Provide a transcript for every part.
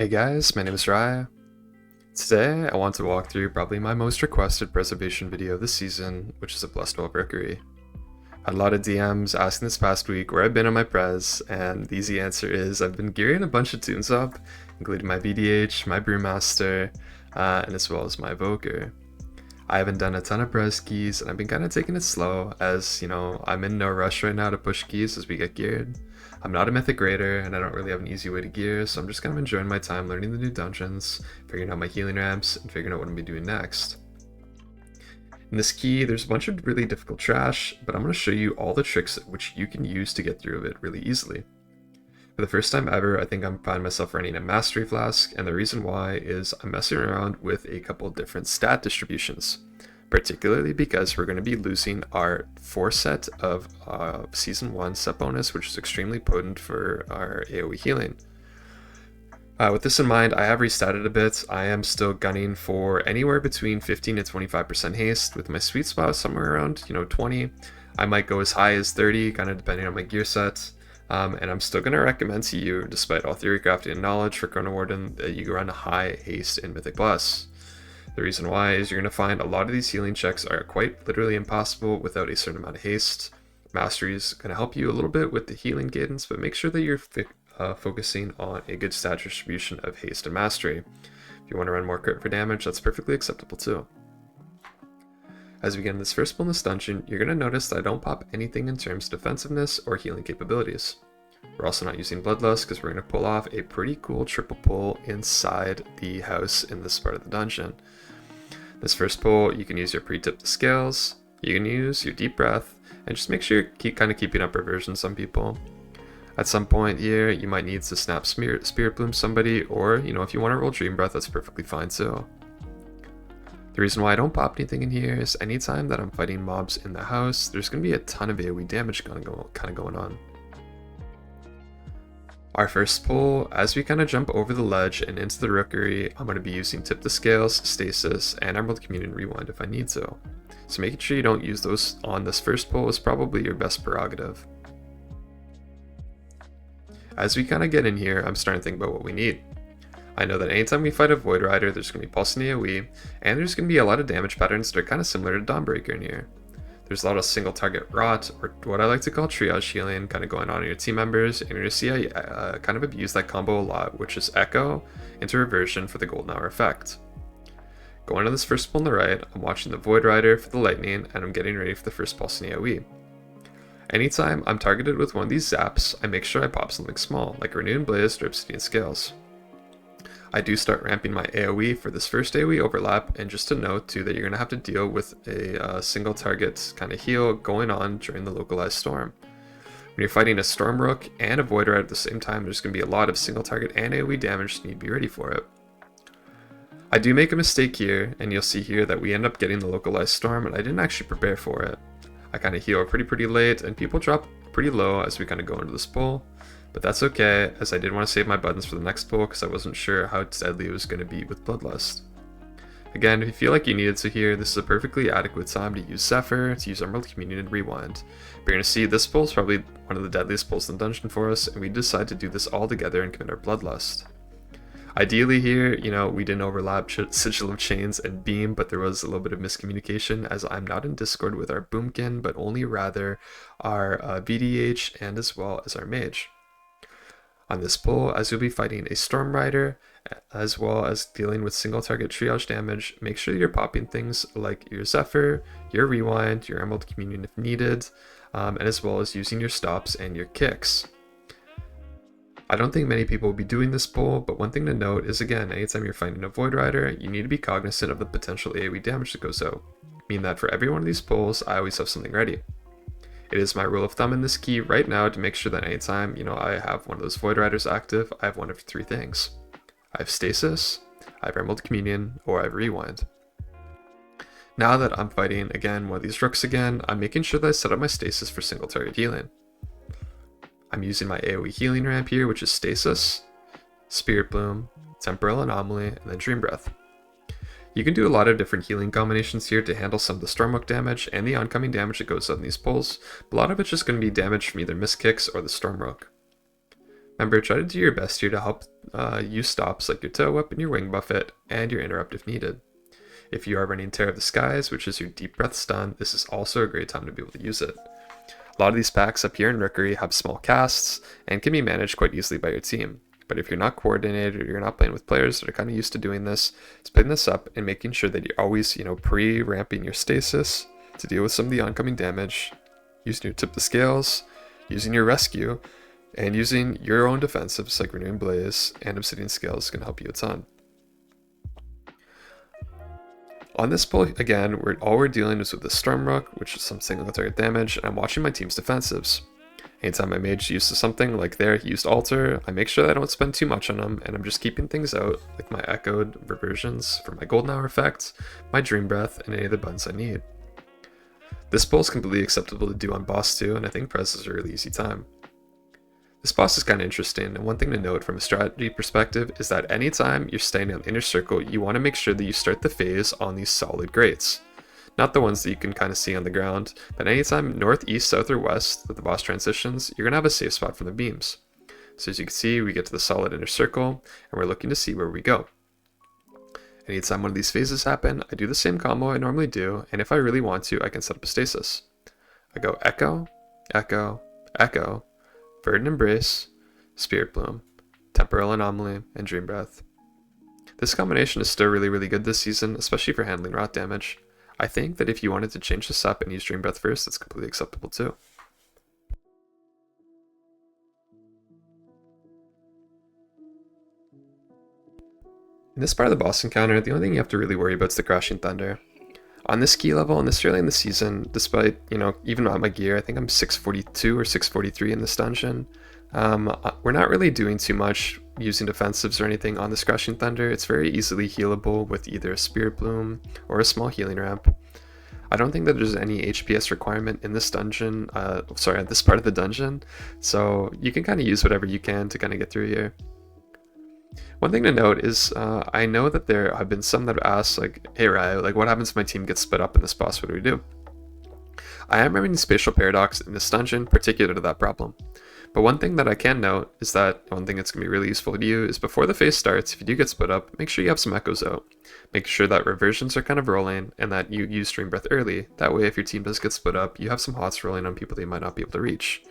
Hey guys, my name is Rye. Today I want to walk through probably my most requested preservation video this season, which is a Blessed Well Rookery. Had a lot of DMs asking this past week where I've been on my prez, and the easy answer is I've been gearing a bunch of tunes up, including my BDH, my Brewmaster, and as well as my Evoker. I haven't done a ton of prez keys, and I've been kind of taking it slow as, I'm in no rush right now to push keys as we get geared. I'm not a mythic raider, and I don't really have an easy way to gear, so I'm just kind of enjoying my time learning the new dungeons, figuring out my healing ramps, and figuring out what I'm going to be doing next. In this key, there's a bunch of really difficult trash, but I'm going to show you all the tricks which you can use to get through it really easily. For the first time ever, I think I'm finding myself running a Mastery Flask, and the reason why is I'm messing around with a couple different stat distributions, particularly because we're going to be losing our 4 set of Season 1 set bonus, which is extremely potent for our AoE healing. With this in mind, I have restatted a bit. I am still gunning for anywhere between 15 to 25% haste, with my sweet spot somewhere around 20. I might go as high as 30, kind of depending on my gear set. And I'm still going to recommend to you, despite all theory crafting and knowledge for Chrono Warden, that you run a high haste in Mythic Plus. The reason why is you're going to find a lot of these healing checks are quite literally impossible without a certain amount of haste. Mastery is going to help you a little bit with the healing cadence, but make sure that you're focusing on a good stat distribution of haste and mastery. If you want to run more crit for damage, that's perfectly acceptable too. As we get in this first pull in this dungeon, you're going to notice that I don't pop anything in terms of defensiveness or healing capabilities. We're also not using Bloodlust because we're going to pull off a pretty cool triple pull inside the house in this part of the dungeon. This first pull, you can use your pre-tip to scales, you can use your deep breath, and just make sure you're kind of keeping up reversion some people. At some point here, you might need to snap Spirit Bloom somebody, or if you want to roll Dream Breath, that's perfectly fine too. The reason why I don't pop anything in here is anytime that I'm fighting mobs in the house, there's going to be a ton of AoE damage kind of going on. Our first pull, as we kind of jump over the ledge and into the Rookery, I'm going to be using Tip the Scales, Stasis, and Emerald Communion Rewind if I need to. So making sure you don't use those on this first pull is probably your best prerogative. As we kind of get in here, I'm starting to think about what we need. I know that anytime we fight a Void Rider, there's going to be pulsing AoE, and there's going to be a lot of damage patterns that are kind of similar to Dawnbreaker in here. There's a lot of single target rot, or what I like to call triage healing, kind of going on in your team members, and you're going to see I kind of abuse that combo a lot, which is Echo into Reversion for the Golden Hour effect. Going on this first pull on the right, I'm watching the Void Rider for the Lightning, and I'm getting ready for the first pulsing AoE. Anytime I'm targeted with one of these zaps, I make sure I pop something small, like Renewed Blaze or Obsidian Scales. I do start ramping my AoE for this first AoE overlap, and just to note too that you're going to have to deal with a single target kind of heal going on during the localized storm. When you're fighting a Stormrook and a Void Rider at the same time, there's going to be a lot of single target and AoE damage, so you need to be ready for it. I do make a mistake here, and you'll see here that we end up getting the localized storm, and I didn't actually prepare for it. I kind of heal pretty late, and people drop pretty low as we kind of go into this pull. But that's okay, as I did want to save my buttons for the next pull because I wasn't sure how deadly it was going to be with Bloodlust. Again, if you feel like you needed to here, this is a perfectly adequate time to use Zephyr, to use Emerald Communion, and Rewind. But you're going to see this pull is probably one of the deadliest pulls in the dungeon for us, and we decide to do this all together and commit our Bloodlust. Ideally here, we didn't overlap Sigil of Chains and Beam, but there was a little bit of miscommunication as I'm not in Discord with our Boomkin, but only rather our VDH and as well as our Mage. On this pull, as you'll be fighting a Storm Rider, as well as dealing with single target triage damage, make sure you're popping things like your Zephyr, your Rewind, your Emerald Communion if needed, and as well as using your stops and your kicks. I don't think many people will be doing this pull, but one thing to note is again, anytime you're fighting a Void Rider, you need to be cognizant of the potential AoE damage that goes out. Meaning that for every one of these pulls, I always have something ready. It is my rule of thumb in this key right now to make sure that anytime, I have one of those Void Riders active, I have one of 3 things. I have Stasis, I have Emerald Communion, or I have Rewind. Now that I'm fighting, again, one of these Rooks again, I'm making sure that I set up my Stasis for single target healing. I'm using my AoE healing ramp here, which is Stasis, Spirit Bloom, Temporal Anomaly, and then Dream Breath. You can do a lot of different healing combinations here to handle some of the Stormhook damage and the oncoming damage that goes on these pulls, but a lot of it's just going to be damage from either Mist Kicks or the Stormrook. Remember, try to do your best here to help use stops like your toe whip and your wing buffet, and your interrupt if needed. If you are running Tear of the Skies, which is your deep breath stun, this is also a great time to be able to use it. A lot of these packs up here in Rookery have small casts and can be managed quite easily by your team. But if you're not coordinated or you're not playing with players that are kind of used to doing this, splitting this up and making sure that you're always, pre-ramping your stasis to deal with some of the oncoming damage, using your tip the scales, using your rescue, and using your own defensives like Renewing Blaze and Obsidian Scales can help you a ton. On this pull, again, all we're dealing is with the Stormrook, which is some single target damage, and I'm watching my team's defensives. Anytime my mage uses something, like there, he used Alter, I make sure that I don't spend too much on him, and I'm just keeping things out, like my Echoed reversions for my Golden Hour effect, my Dream Breath, and any of the buttons I need. This pull is completely acceptable to do on boss too, and I think Prez is a really easy time. This boss is kind of interesting, and one thing to note from a strategy perspective is that anytime you're staying on the inner circle, you want to make sure that you start the phase on these solid grates. Not the ones that you can kind of see on the ground, but anytime north, east, south, or west that the boss transitions, you're going to have a safe spot from the beams. So as you can see, we get to the solid inner circle, and we're looking to see where we go. Anytime one of these phases happen, I do the same combo I normally do, and if I really want to, I can set up a stasis. I go Echo, Echo, Echo, Verdant Embrace, Spirit Bloom, Temporal Anomaly, and Dream Breath. This combination is still really good this season, especially for handling rot damage. I think that if you wanted to change this up and use Dream Breath first, that's completely acceptable too. In this part of the boss encounter, the only thing you have to really worry about is the Crashing Thunder. On this key level, and this early in the season, despite, even on my gear, I think I'm 642 or 643 in this dungeon, we're not really doing too much using defensives or anything on this Crashing Thunder. It's very easily healable with either a Spirit Bloom or a small healing ramp. I don't think that there's any HPS requirement in this dungeon, this part of the dungeon, so you can kind of use whatever you can to kind of get through here. One thing to note is, I know that there have been some that have asked, like, hey Ryo, like what happens if my team gets split up in this boss, what do we do? I am running Spatial Paradox in this dungeon, particular to that problem. But one thing that I can note is that one thing that's going to be really useful to you is before the phase starts, if you do get split up, make sure you have some echoes out. Make sure that reversions are kind of rolling and that you use Dream Breath early. That way, if your team does get split up, you have some hots rolling on people they might not be able to reach.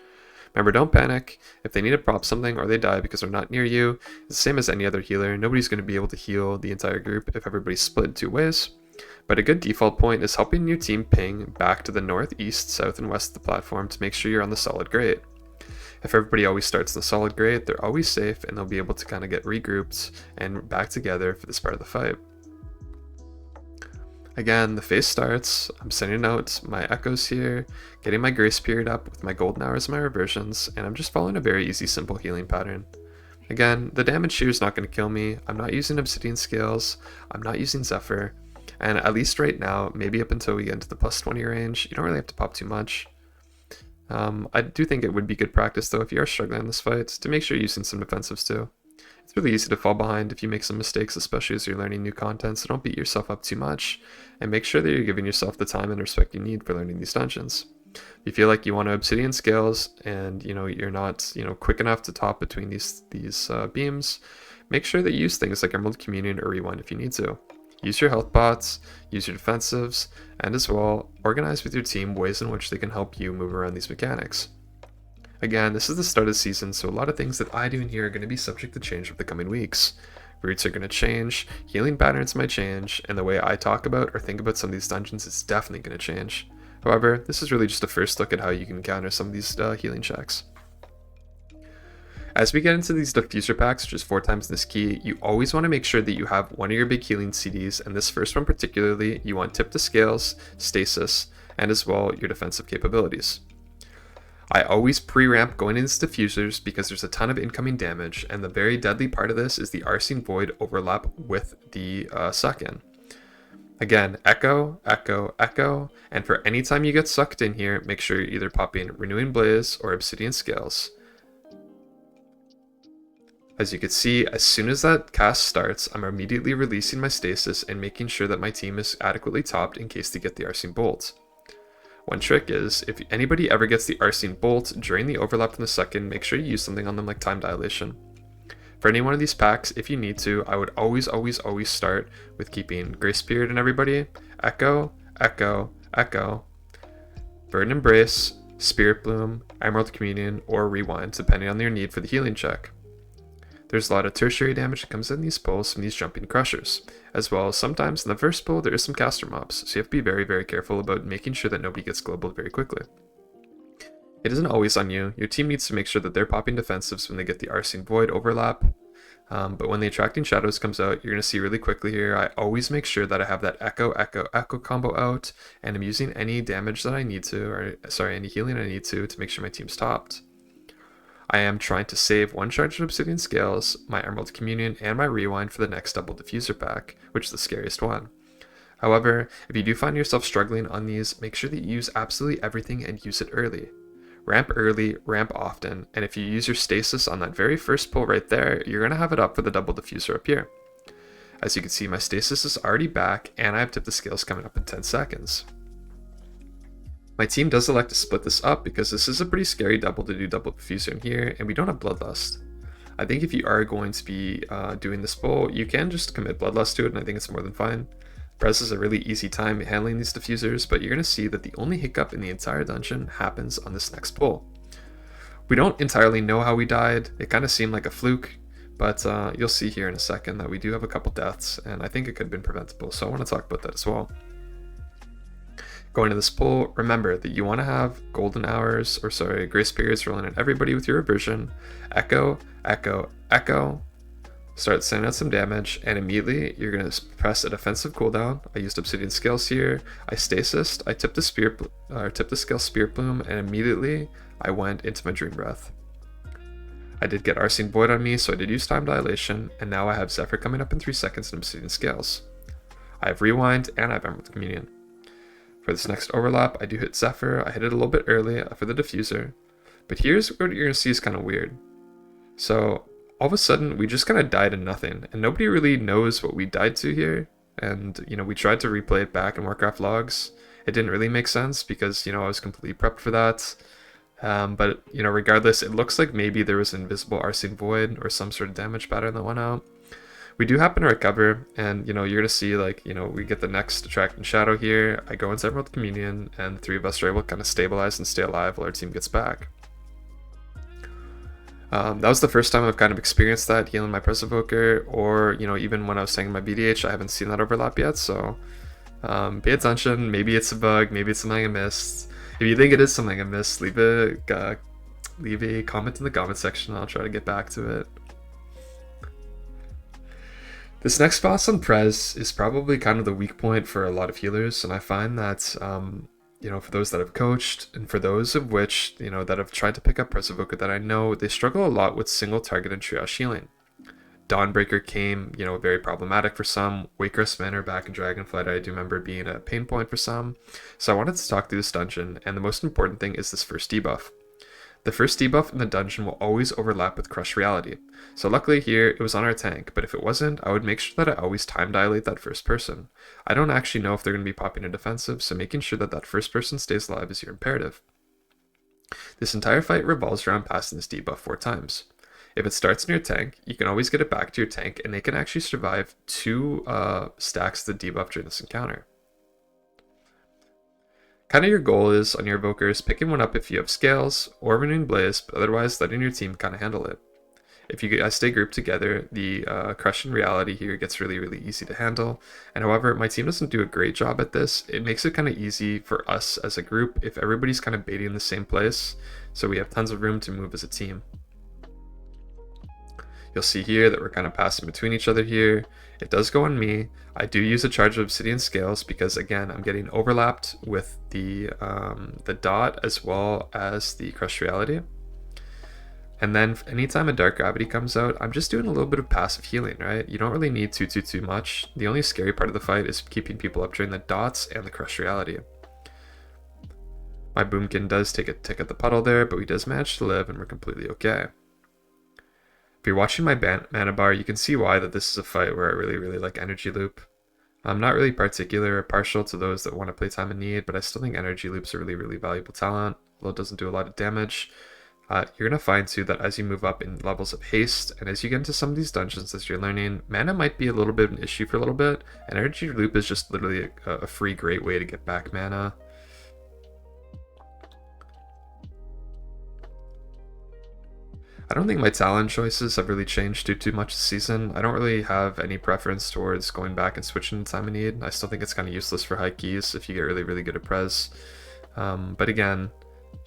Remember, don't panic. If they need to prop something or they die because they're not near you, it's the same as any other healer. Nobody's going to be able to heal the entire group if everybody's split 2 ways. But a good default point is helping your team ping back to the north, east, south, and west of the platform to make sure you're on the solid grade. If everybody always starts in the solid grade, they're always safe and they'll be able to kind of get regrouped and back together for this part of the fight. Again, the phase starts, I'm sending out my echoes here, getting my grace period up with my golden hours and my reversions, and I'm just following a very easy, simple healing pattern. Again, the damage here is not going to kill me, I'm not using Obsidian Scales, I'm not using Zephyr, and at least right now, maybe up until we get into the plus 20 range, you don't really have to pop too much. I do think it would be good practice though if you are struggling in this fight, to make sure you're using some defensives too. It's really easy to fall behind if you make some mistakes, especially as you're learning new content, so don't beat yourself up too much, and make sure that you're giving yourself the time and respect you need for learning these dungeons. If you feel like you want to Obsidian Scales and you're not quick enough to top between these beams, make sure that you use things like Emerald Communion or Rewind if you need to. Use your health bots, use your defensives, and as well, organize with your team ways in which they can help you move around these mechanics. Again, this is the start of the season, so a lot of things that I do in here are going to be subject to change over the coming weeks. Routes are going to change, healing patterns might change, and the way I talk about or think about some of these dungeons is definitely going to change. However, this is really just a first look at how you can counter some of these healing checks. As we get into these diffuser packs, which is 4 times this key, you always want to make sure that you have one of your big healing CDs, and this first one particularly, you want Tip to Scales, Stasis, and as well your defensive capabilities. I always pre-ramp going into diffusers because there's a ton of incoming damage, and the very deadly part of this is the Arcane Void overlap with the suck-in. Again, Echo, Echo, Echo, and for any time you get sucked in here, make sure you're either popping Renewing Blaze or Obsidian Scales. As you can see, as soon as that cast starts, I'm immediately releasing my stasis and making sure that my team is adequately topped in case they get the Arcane Bolt. One trick is, if anybody ever gets the Arcane Bolt during the overlap in the second, make sure you use something on them like Time Dilation. For any one of these packs, if you need to, I would always start with keeping Grace Period in everybody, Echo, Echo, Echo, Burden Embrace, Spirit Bloom, Emerald Communion, or Rewind, depending on your need for the healing check. There's a lot of tertiary damage that comes in these pulls from these jumping crushers, as well as sometimes in the first pull there is some caster mobs, so you have to be very, very careful about making sure that nobody gets global very quickly. It isn't always on you. Your team needs to make sure that they're popping defensives when they get the Arcane Void overlap, but when the Attracting Shadows comes out, you're going to see really quickly here, I always make sure that I have that Echo, Echo, Echo combo out, and I'm using any damage that I need to, or sorry, any healing I need to make sure my team's topped. I am trying to save one charge of Obsidian Scales, my Emerald Communion, and my Rewind for the next double diffuser pack, which is the scariest one. However, if you do find yourself struggling on these, make sure that you use absolutely everything and use it early. Ramp early, ramp often, and if you use your stasis on that very first pull right there, you're going to have it up for the double diffuser up here. As you can see, my stasis is already back, and I have Tip the Scales coming up in 10 seconds. My team does elect to split this up because this is a pretty scary double to do double diffuser in here, and we don't have Bloodlust. I think if you are going to be doing this pull, you can just commit Bloodlust to it, and I think it's more than fine. Press is a really easy time handling these diffusers, but you're going to see that the only hiccup in the entire dungeon happens on this next pull. We don't entirely know how we died, it kind of seemed like a fluke, but you'll see here in a second that we do have a couple deaths, and I think it could have been preventable, so I want to talk about that as well. Going to this pull, remember that you want to have golden hours, or sorry, grace periods rolling at everybody with your reversion. Echo, Echo, Echo. Start sending out some damage, and immediately you're going to press a defensive cooldown. I used Obsidian Scales here. I stasised. I tipped the Scale Spirit Bloom, and immediately I went into my Dream Breath. I did get Arcane Void on me, so I did use Time Dilation, and now I have Zephyr coming up in 3 seconds in Obsidian Scales. I have Rewind, and I have Emerald Communion. For this next overlap, I do hit Zephyr. I hit it a little bit early for the diffuser. But here's what you're going to see is kind of weird. So all of a sudden, we just kind of died to nothing. And nobody really knows what we died to here. And, you know, we tried to replay it back in Warcraft logs. It didn't really make sense because, you know, I was completely prepped for that. But, you know, regardless, it looks like maybe there was an invisible Arcane Void or some sort of damage pattern that went out. We do happen to recover, and you know, you're gonna see, like, you know, we get the next Attracting Shadow here. I go into Emerald Communion, and the 3 of us are able to kind of stabilize and stay alive while our team gets back. That was the first time I've kind of experienced that healing my Press Evoker, or, you know, even when I was saying my BDH, I haven't seen that overlap yet, so pay attention. Maybe it's a bug, maybe it's something I missed. If you think it is something I missed, leave a comment in the comment section, and I'll try to get back to it. This next boss on Prez is probably kind of the weak point for a lot of healers, and I find that, you know, for those that have coached, and for those of which, you know, that have tried to pick up Prez Evoker, that I know they struggle a lot with single target and triage healing. Dawnbreaker came, you know, very problematic for some. Waker's Manor back in Dragonflight, I do remember being a pain point for some. So I wanted to talk through this dungeon, and the most important thing is this first debuff. The first debuff in the dungeon will always overlap with Crush Reality. So luckily here, it was on our tank, but if it wasn't, I would make sure that I always time dilate that first person. I don't actually know if they're going to be popping a defensive, so making sure that that first person stays alive is your imperative. This entire fight revolves around passing this debuff 4 times. If it starts in your tank, you can always get it back to your tank, and they can actually survive 2 stacks of the debuff during this encounter. Kind of your goal is, on your Evokers, picking one up if you have Scales, or Renewing Blaze, but otherwise letting your team kind of handle it. If you guys stay grouped together, the Crush in Reality here gets really, really easy to handle. And however, my team doesn't do a great job at this. It makes it kind of easy for us as a group if everybody's kind of baiting in the same place, so we have tons of room to move as a team. You'll see here that we're kind of passing between each other here. It does go on me. I do use a charge of Obsidian Scales because, again, I'm getting overlapped with the dot as well as the Crush Reality. And then anytime a Dark Gravity comes out, I'm just doing a little bit of passive healing, right? You don't really need too much. The only scary part of the fight is keeping people up during the dots and the Crush Reality. My Boomkin does take a tick at the puddle there, but he does manage to live, and we're completely okay. If you're watching my mana bar, you can see why that this is a fight where I really, really like Energy Loop. I'm not really particular or partial to those that want to play Time of Need, but I still think Energy Loop's a really, really valuable talent. Although it doesn't do a lot of damage. You're going to find too that as you move up in levels of haste, and as you get into some of these dungeons as you're learning, mana might be a little bit of an issue for a little bit. And Energy Loop is just literally a free great way to get back mana. I don't think my talent choices have really changed too much this season. I don't really have any preference towards going back and switching to Time of Need. I still think it's kind of useless for high keys if you get really, really good at Prez. But again,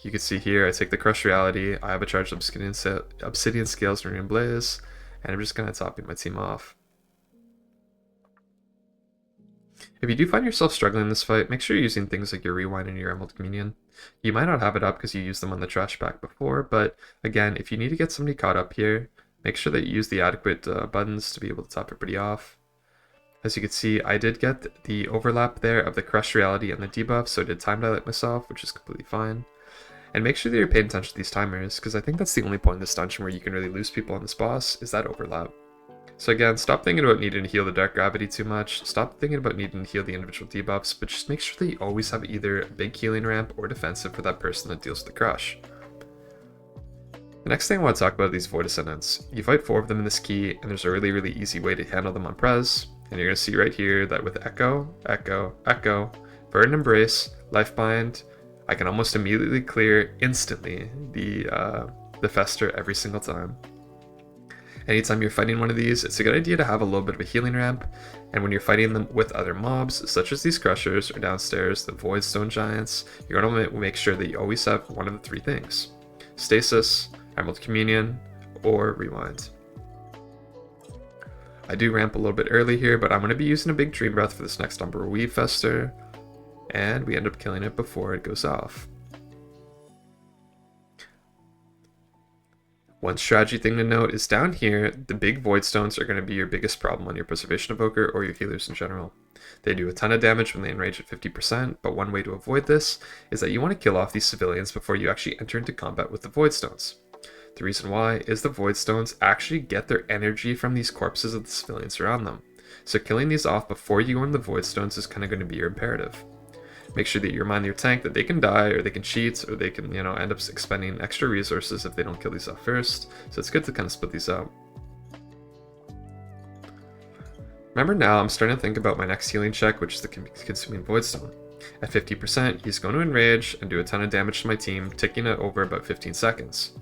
you can see here, I take the Crush Reality, I have a charged Obsidian Scales from Rune Blaze, and I'm just kind of topping my team off. If you do find yourself struggling in this fight, make sure you're using things like your Rewind and your Emerald Communion. You might not have it up because you used them on the trash pack before, but again, if you need to get somebody caught up here, make sure that you use the adequate buttons to be able to top everybody off. As you can see, I did get the overlap there of the Crush Reality and the debuff, so I did time dilate myself, which is completely fine. And make sure that you're paying attention to these timers, because I think that's the only point in this dungeon where you can really lose people on this boss, is that overlap. So again, stop thinking about needing to heal the Dark Gravity too much, stop thinking about needing to heal the individual debuffs, but just make sure that you always have either a big healing ramp or defensive for that person that deals with the Crush. The next thing I want to talk about are these Void Ascendants. You fight 4 of them in this key, and there's a really, really easy way to handle them on Prez, and you're going to see right here that with Echo, Echo, Echo, Burn Embrace, Lifebind, I can almost immediately clear instantly the Fester every single time. Anytime you're fighting one of these, it's a good idea to have a little bit of a healing ramp, and when you're fighting them with other mobs, such as these Crushers, or downstairs, the Voidstone Giants, you're going to make sure that you always have one of the 3 things. Stasis, Emerald Communion, or Rewind. I do ramp a little bit early here, but I'm going to be using a big Dream Breath for this next Umbral Weave Fester, and we end up killing it before it goes off. One strategy thing to note is down here, the big Void Stones are going to be your biggest problem on your Preservation Evoker or your healers in general. They do a ton of damage when they enrage at 50%, but one way to avoid this is that you want to kill off these civilians before you actually enter into combat with the Void Stones. The reason why is the Void Stones actually get their energy from these corpses of the civilians around them. So killing these off before you go into the Void Stones is kind of going to be your imperative. Make sure that you remind your tank that they can die, or they can cheat, or they can, end up expending extra resources if they don't kill these off first. So it's good to kind of split these out. Remember now, I'm starting to think about my next healing check, which is the Consuming Voidstone. At 50%, he's going to enrage and do a ton of damage to my team, ticking it over about 15 seconds.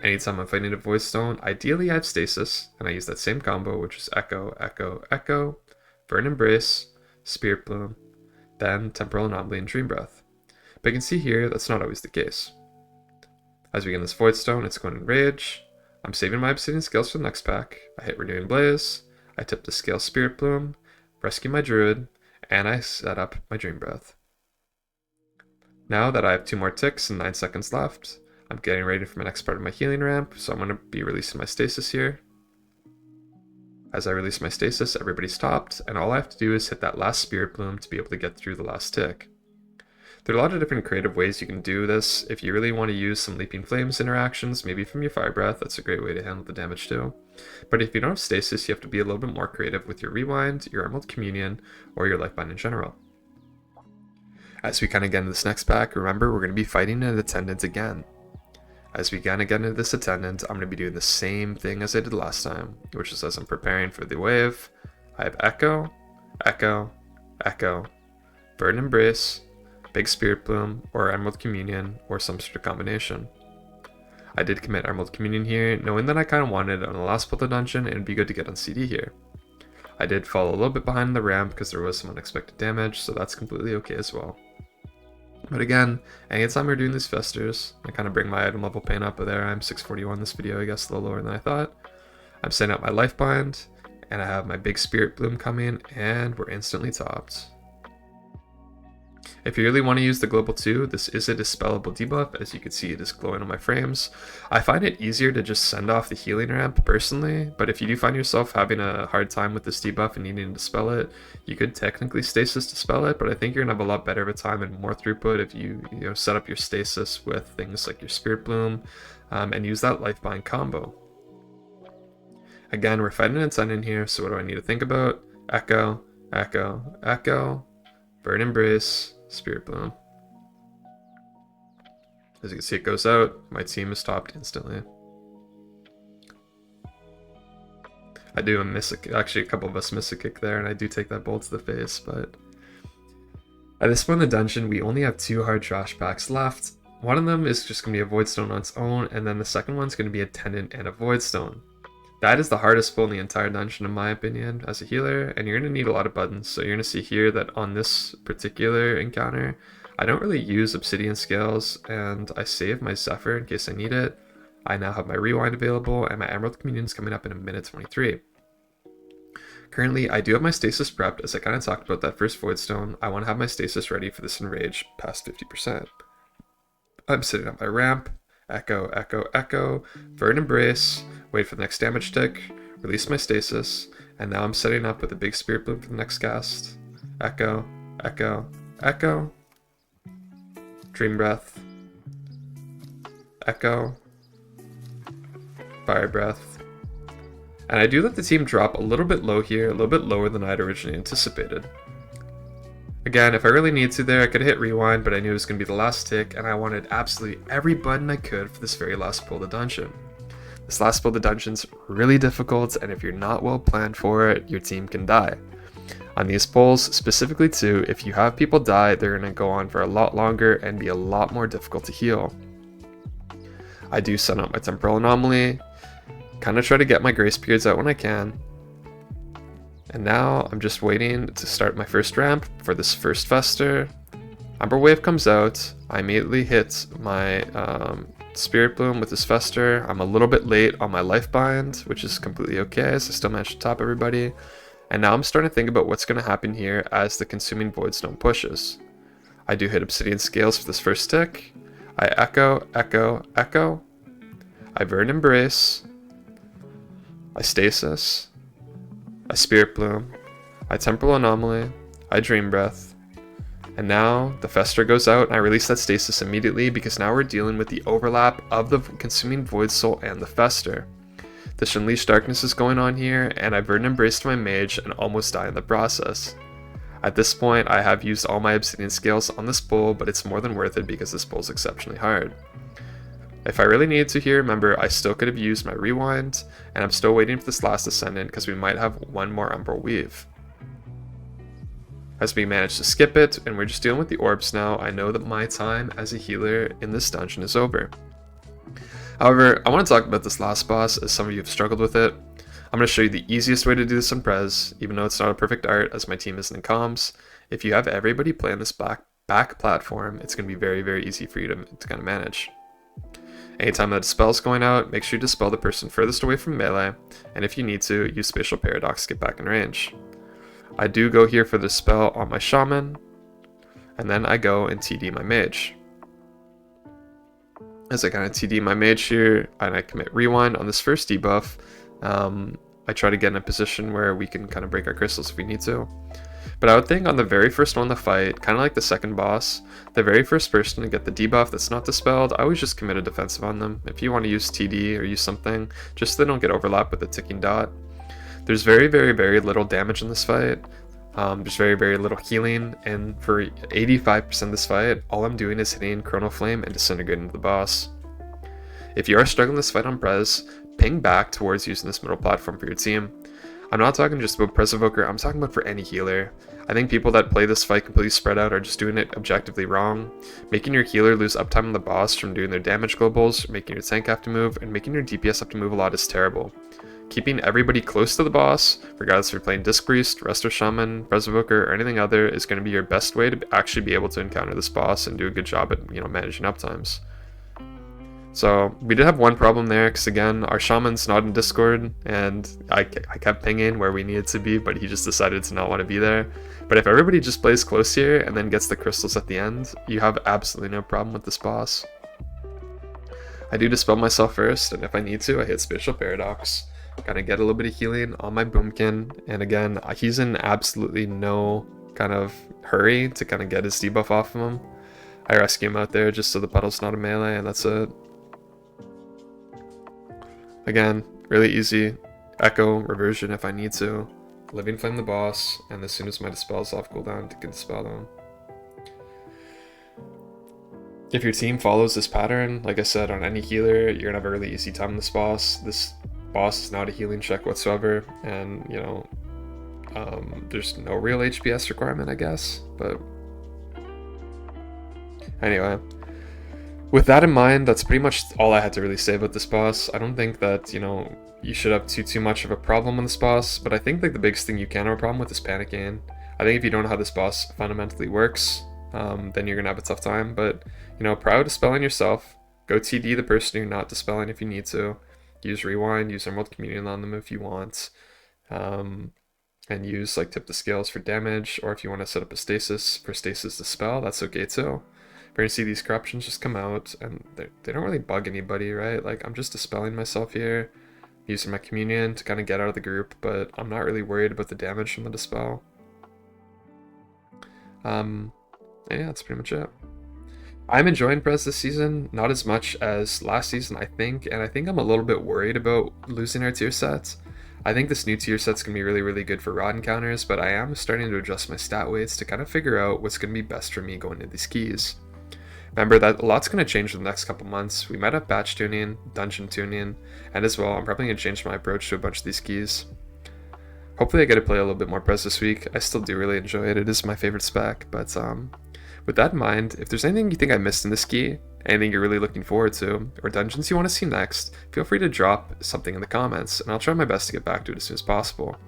Anytime I'm fighting a Voidstone, ideally I have Stasis, and I use that same combo, which is Echo, Echo, Echo, Burn Embrace, Spirit Bloom, then Temporal Anomaly and Dream Breath. But you can see here, that's not always the case. As we get in this Voidstone, it's going to enrage. I'm saving my Obsidian Scales for the next pack. I hit Renewing Blaze. I tip the Scale Spirit Bloom, rescue my Druid, and I set up my Dream Breath. Now that I have 2 more ticks and 9 seconds left, I'm getting ready for my next part of my healing ramp, so I'm going to be releasing my Stasis here. As I release my Stasis, everybody's topped, and all I have to do is hit that last Spirit Bloom to be able to get through the last tick. There are a lot of different creative ways you can do this. If you really want to use some Leaping Flames interactions, maybe from your Fire Breath, that's a great way to handle the damage too. But if you don't have Stasis, you have to be a little bit more creative with your Rewind, your Emerald Communion, or your Lifebind in general. As we kind of get into this next pack, remember we're going to be fighting an Attendant again. As we kind of get into this Attendant, I'm going to be doing the same thing as I did last time, which is as I'm preparing for the wave, I have Echo, Echo, Echo, Burn Embrace, Big Spirit Bloom, or Emerald Communion, or some sort of combination. I did commit Emerald Communion here, knowing that I kind of wanted it on the last pull of the dungeon, and it'd be good to get on CD here. I did fall a little bit behind the ramp because there was some unexpected damage, so that's completely okay as well. But again, anytime we're doing these festers, I kind of bring my item level pain up there. I'm 641 this video, I guess a little lower than I thought. I'm setting up my Lifebind, and I have my big Spirit Bloom coming, and we're instantly topped. If you really want to use the Global 2, this is a dispellable debuff. As you can see, it is glowing on my frames. I find it easier to just send off the healing ramp personally, but if you do find yourself having a hard time with this debuff and needing to dispel it, you could technically stasis dispel it, but I think you're going to have a lot better of a time and more throughput if you set up your stasis with things like your Spirit Bloom and use that Lifebind combo. Again, we're fighting an Ascendant here, so what do I need to think about? Echo, Echo, Echo, Burn Embrace, Spirit Bloom. As you can see, it goes out. My team is stopped instantly. I do miss a, actually a couple of us miss a kick there, and I do take that bolt to the face, but at this point in the dungeon, we only have 2 hard trash packs left. One of them is just going to be a Void Stone on its own, and then the second one's going to be a Tendon and a Void Stone. That is the hardest pull in the entire dungeon, in my opinion, as a healer, and you're going to need a lot of buttons. So you're going to see here that on this particular encounter, I don't really use Obsidian Scales, and I save my Zephyr in case I need it. I now have my Rewind available, and my Emerald Communion's coming up in a minute 23. Currently, I do have my Stasis prepped, as I kind of talked about that first Void Stone. I want to have my Stasis ready for this Enrage past 50%. I'm sitting on my ramp, Echo, Echo, Echo, Verdant Embrace, wait for the next damage tick, release my Stasis, and now I'm setting up with a big Spirit Bloom for the next cast. Echo, Echo, Echo, Dream Breath, Echo, Fire Breath, and I do let the team drop a little bit low here, a little bit lower than I'd originally anticipated. Again, if I really need to there, I could hit Rewind, but I knew it was going to be the last tick, and I wanted absolutely every button I could for this very last pull of the dungeon. This last pull of the dungeon's really difficult, and if you're not well planned for it, your team can die. On these pulls, specifically too, if you have people die, they're going to go on for a lot longer and be a lot more difficult to heal. I do set up my Temporal Anomaly, kind of try to get my Grace Periods out when I can. And now I'm just waiting to start my first ramp for this first Fester. Umber Wave comes out, I immediately hit my Spirit Bloom with this Fester. I'm a little bit late on my Life Bind, which is completely okay, so I still managed to top everybody. And now I'm starting to think about what's going to happen here as the Consuming Void Stone pushes. I do hit Obsidian Scales for this first tick. I Echo, Echo, Echo. I Verdant Embrace. I Stasis. I Spirit Bloom. I Temporal Anomaly. I Dream Breath. And now the Fester goes out, and I release that Stasis immediately because now we're dealing with the overlap of the Consuming Void Soul and the Fester. This Unleashed Darkness is going on here, and I Verdant Embraced my Mage and almost die in the process. At this point, I have used all my Obsidian Scales on this pull, but it's more than worth it because this pull is exceptionally hard. If I really needed to here, remember, I still could have used my Rewind, and I'm still waiting for this last Ascendant because we might have one more Umbral Weave. As we manage to skip it, and we're just dealing with the orbs now, I know that my time as a healer in this dungeon is over. However, I want to talk about this last boss, as some of you have struggled with it. I'm going to show you the easiest way to do this in Prez, even though it's not a perfect art, as my team isn't in comms. If you have everybody play on this back platform, it's going to be very, very easy for you to kind of manage. Anytime that Dispel's going out, make sure you Dispel the person furthest away from melee, and if you need to, use Spatial Paradox to get back in range. I do go here for the Dispel on my Shaman, and then I go and TD my Mage. As I kind of TD my Mage here, and I commit Rewind on this first debuff, I try to get in a position where we can kind of break our crystals if we need to. But I would think on the very first one in the fight, kind of like the second boss, the very first person to get the debuff that's not dispelled, I always just commit a defensive on them. If you want to use TD or use something, just so they don't get overlapped with the ticking dot. There's very, very, very little damage in this fight. There's very, very little healing, and for 85% of this fight, all I'm doing is hitting Chrono Flame and disintegrating the boss. If you are struggling this fight on Prez, ping back towards using this middle platform for your team. I'm not talking just about Prez Evoker, I'm talking about for any healer. I think people that play this fight completely spread out are just doing it objectively wrong. Making your healer lose uptime on the boss from doing their damage globals, making your tank have to move, and making your DPS have to move a lot is terrible. Keeping everybody close to the boss, regardless if you're playing Disc Priest, Resto Shaman, Prez Evoker, or anything other, is going to be your best way to actually be able to encounter this boss and do a good job at, managing uptimes. So we did have one problem there, because again, our Shaman's not in Discord, and I kept pinging where we needed to be, but he just decided to not want to be there. But if everybody just plays close here and then gets the crystals at the end, you have absolutely no problem with this boss. I do Dispel myself first, and if I need to, I hit Spatial Paradox. Kind of get a little bit of healing on my Boomkin, and again, he's in absolutely no kind of hurry to kind of get his debuff off of him. I rescue him out there just so the puddle's not a melee, and that's it. Again, really easy. Echo, reversion if I need to. Living Flame the boss, and as soon as my Dispel's off cooldown, to get Dispel them. If your team follows this pattern, like I said, on any healer, you're gonna have a really easy time on this boss. This boss is not a healing check whatsoever, and you know, there's no real HPS requirement, I guess, but anyway. With that in mind, that's pretty much all I had to really say about this boss. I don't think that, you know, you should have too much of a problem on this boss, but I think like the biggest thing you can have a problem with is panicking. I think if you don't know how this boss fundamentally works, then you're gonna have a tough time. But you know, prior to dispelling yourself, go TD the person you're not dispelling if you need to. Use Rewind, use Emerald Communion on them if you want, and use like Tip the Scales for damage, or if you want to set up a stasis for stasis dispel, that's okay too. We're gonna see these corruptions just come out, and they don't really bug anybody, right? Like, I'm just dispelling myself here, using my communion to kind of get out of the group, but I'm not really worried about the damage from the dispel. And yeah, that's pretty much it. I'm enjoying Prez this season, not as much as last season, I think, and I think I'm a little bit worried about losing our tier sets. I think this new tier set's gonna be really, really good for rod encounters, but I am starting to adjust my stat weights to kind of figure out what's gonna be best for me going into these keys. Remember that a lot's going to change in the next couple months. We might have patch tuning, dungeon tuning, and as well, I'm probably going to change my approach to a bunch of these keys. Hopefully I get to play a little bit more Prez this week. I still do really enjoy it. It is my favorite spec, but with that in mind, if there's anything you think I missed in this key, anything you're really looking forward to, or dungeons you want to see next, feel free to drop something in the comments, and I'll try my best to get back to it as soon as possible.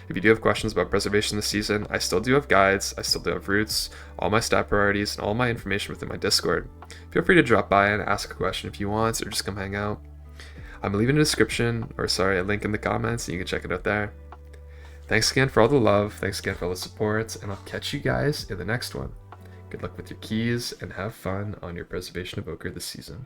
If you do have questions about preservation this season, I still do have guides, I still do have routes, all my stat priorities, and all my information within my Discord. Feel free to drop by and ask a question if you want, or just come hang out. I'm leaving a description, or sorry, a link in the comments, and you can check it out there. Thanks again for all the love, thanks again for all the support, and I'll catch you guys in the next one. Good luck with your keys, and have fun on your Preservation Evoker this season.